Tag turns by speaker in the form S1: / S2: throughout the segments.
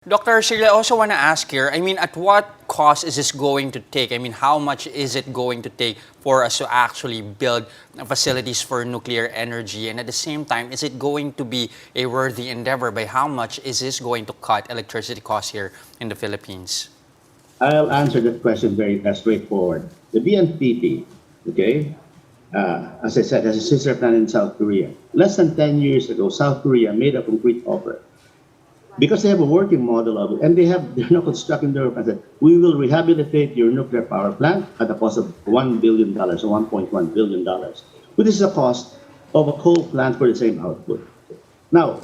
S1: Dr. Arcilla, I also want to ask here, I mean, at what cost is this going to take? I mean, how much is it going to take for us to actually build facilities for nuclear energy? And at the same time, is it going to be a worthy endeavor? By how much is this going to cut electricity costs here in the Philippines?
S2: I'll answer that question very straightforward. The BNPP, okay, as I said, has a sister plant in South Korea. Less than 10 years ago, South Korea made a concrete offer because they have a working model of it, and they're not constructing their plant. We will rehabilitate your nuclear power plant at a cost of $1 billion or $1.1 billion, which is the cost of a coal plant for the same output. Now,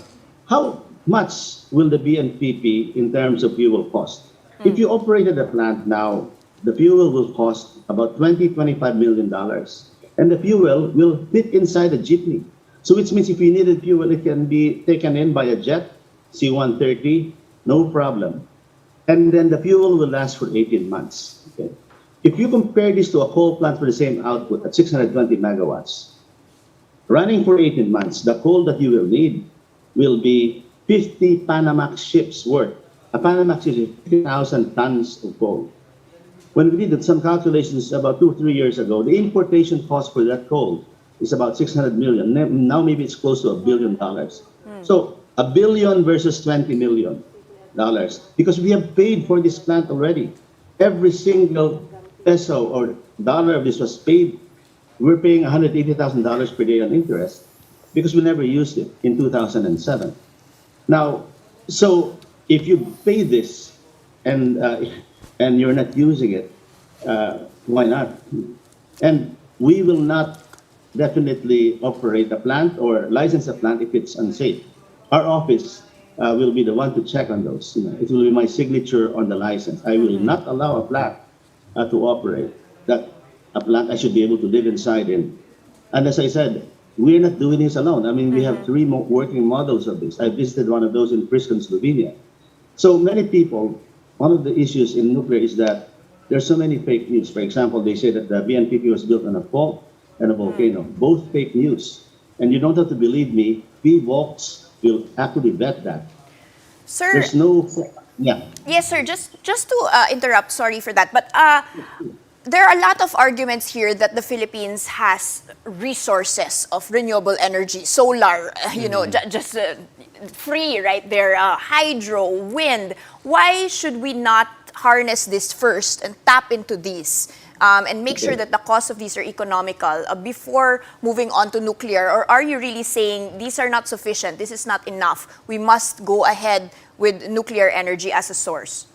S2: how much will the BNPP in terms of fuel cost? If you operated a plant now, the fuel will cost about $20–25 million, and the fuel will fit inside a jeepney. So which means if you needed fuel, it can be taken in by a jet, C-130, no problem. And then the fuel will last for 18 months. Okay? If you compare this to a coal plant for the same output at 620 megawatts, running for 18 months, the coal that you will need will be 50 Panamax ships worth. A Panamax is 50,000 tons of coal. When we did some calculations about 2 or 3 years ago, the importation cost for that coal is about 600 million. Now maybe it's close to $1 billion. So $1 billion versus $20 million, because we have paid for this plant already. Every single peso or dollar of this was paid. We're paying $180,000 per day on interest because we never used it in 2007. Now, so if you pay this and you're not using it, why not? And we will not definitely operate a plant or license a plant if it's unsafe. Our office will be the one to check on those. It will be my signature on the license. I will not allow a plant to operate that a plant I should be able to live inside in. And as I said, we're not doing this alone. I mean, we have 3 working models of this. I visited one of those in Priscon, Slovenia. So many people, one of the issues in nuclear is that there's so many fake news. For example, they say that the BNPP was built on a fault and a volcano. Both fake news. And you don't have to believe me, PVOX will actually vet that.
S3: Sir,
S2: there's no, yeah.
S3: Yes, sir. Just to interrupt, sorry for that. But there are a lot of arguments here that the Philippines has resources of renewable energy, solar, just free right there, hydro, wind. Why should we not harness this first and tap into these and make sure that the cost of these are economical before moving on to nuclear? Or are you really saying these are not sufficient, this is not enough, we must go ahead with nuclear energy as a source?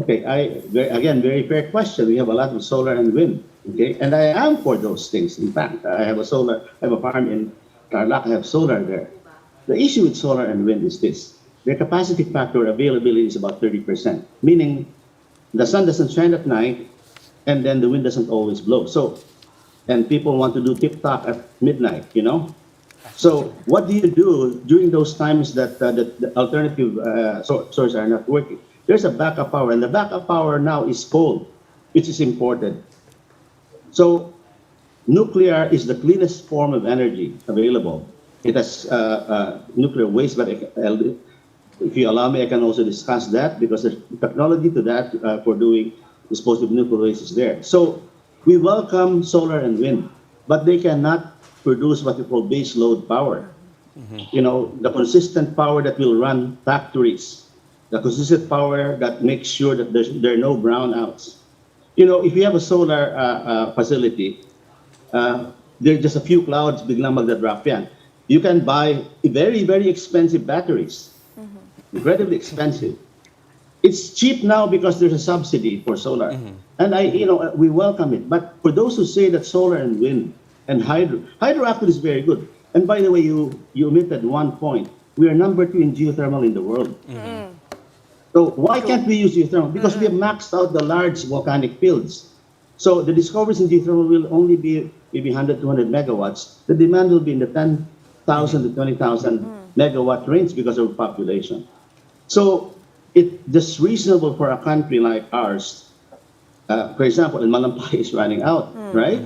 S2: Okay, again, very fair question. We have a lot of solar and wind, okay? And I am for those things. In fact, I have a farm in Tarlac, I have solar there. The issue with solar and wind is this. Their capacity factor availability is about 30%, meaning the sun doesn't shine at night and then the wind doesn't always blow. So, and people want to do tip-top at midnight, So what do you do during those times that the alternative sources are not working? There's a backup power, and the backup power now is coal, which is imported. So nuclear is the cleanest form of energy available. It has nuclear waste, but if you allow me, I can also discuss that because the technology to that for doing disposal of nuclear waste is there. So we welcome solar and wind, but they cannot produce what we call base load power. The consistent power that will run factories. The consistent power that makes sure that there are no brownouts. If you have a solar facility, there are just a few clouds, biglang magdadrop yan. You can buy very, very expensive batteries, incredibly expensive. It's cheap now because there's a subsidy for solar, and we welcome it. But for those who say that solar and wind and hydro actually is very good. And by the way, you omitted one point. We are number 2 in geothermal in the world. So why can't we use geothermal? Because we have maxed out the large volcanic fields. So the discoveries in geothermal will only be maybe 100, 200 megawatts. The demand will be in the 10,000 to 20,000 megawatt range because of population. So it's just reasonable for a country like ours. For example, in Malampay is running out, right?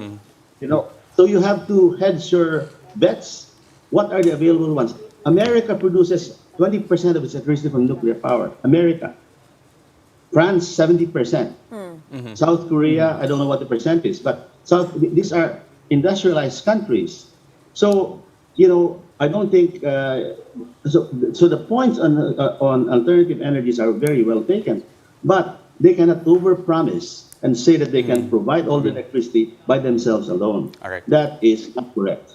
S2: So you have to hedge your bets. What are the available ones? America produces 20% of its electricity from nuclear power. America. France, 70%. South Korea, I don't know what the percent is, but these are industrialized countries. So, I don't think, so the points on alternative energies are very well taken, but they cannot overpromise and say that they can provide all the electricity by themselves alone.
S1: All right.
S2: That is not correct.